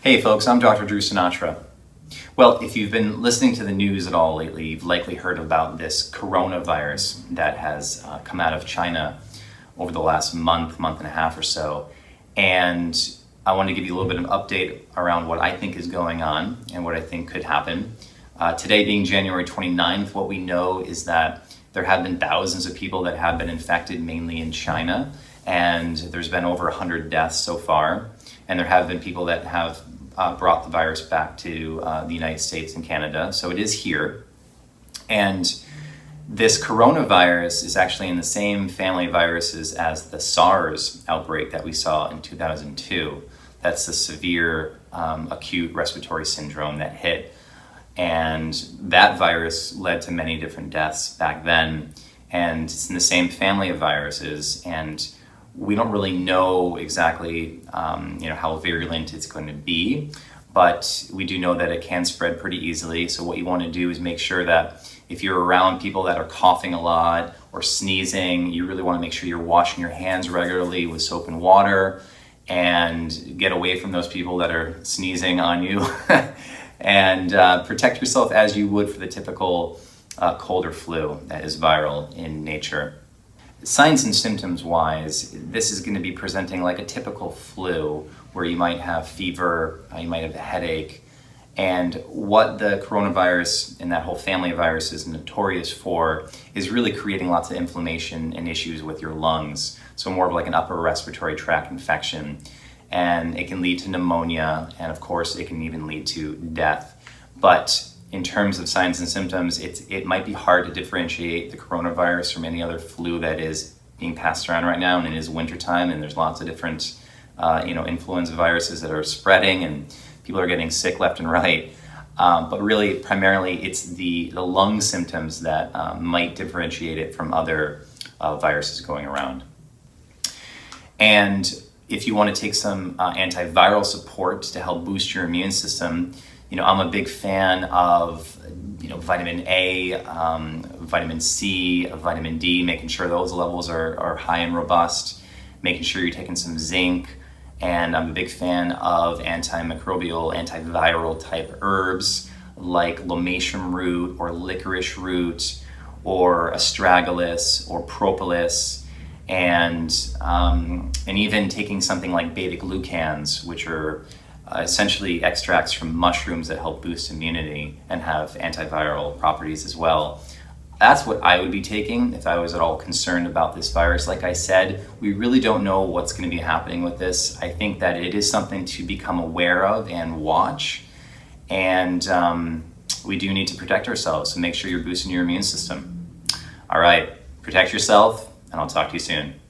Hey folks, I'm Dr. Drew Sinatra. Well, if you've been listening to the news at all lately, you've likely heard about this coronavirus that has come out of China over the last month and a half or so. And I want to give you a little bit of an update around what I think is going on and what I think could happen. Today being January 29th, what we know is that there have been thousands of people that have been infected, mainly in China, and there's been over 100 deaths so far. And there have been people that have brought the virus back to the United States and Canada, so it is here. And this coronavirus is actually in the same family of viruses as the SARS outbreak that we saw in 2002. That's the severe acute respiratory syndrome that hit. And that virus led to many different deaths back then. And it's in the same family of viruses. And we don't really know exactly how virulent it's going to be, but we do know that it can spread pretty easily. So what you want to do is make sure that if you're around people that are coughing a lot or sneezing, you really want to make sure you're washing your hands regularly with soap and water, and get away from those people that are sneezing on you. And protect yourself as you would for the typical cold or flu that is viral in nature. Signs and symptoms wise, this is going to be presenting like a typical flu where you might have fever, you might have a headache. And what the coronavirus and that whole family of viruses is notorious for is really creating lots of inflammation and issues with your lungs. So more of like an upper respiratory tract infection. And it can lead to pneumonia, and of course it can even lead to death. But in terms of signs and symptoms, it might be hard to differentiate the coronavirus from any other flu that is being passed around right now, and it is wintertime, and there's lots of different influenza viruses that are spreading, and people are getting sick left and right. But really, primarily, it's the lung symptoms that might differentiate it from other viruses going around. And if you want to take some antiviral support to help boost your immune system, I'm a big fan of vitamin A, vitamin C, vitamin D, making sure those levels are high and robust, making sure you're taking some zinc. And I'm a big fan of antimicrobial, antiviral type herbs like lomatium root or licorice root or astragalus or propolis, and even taking something like beta-glucans, which are essentially extracts from mushrooms that help boost immunity and have antiviral properties as well. That's what I would be taking if I was at all concerned about this virus. Like I said, we really don't know what's going to be happening with this. I think that it is something to become aware of and watch. And we do need to protect ourselves, so make sure you're boosting your immune system. All right, protect yourself, and I'll talk to you soon.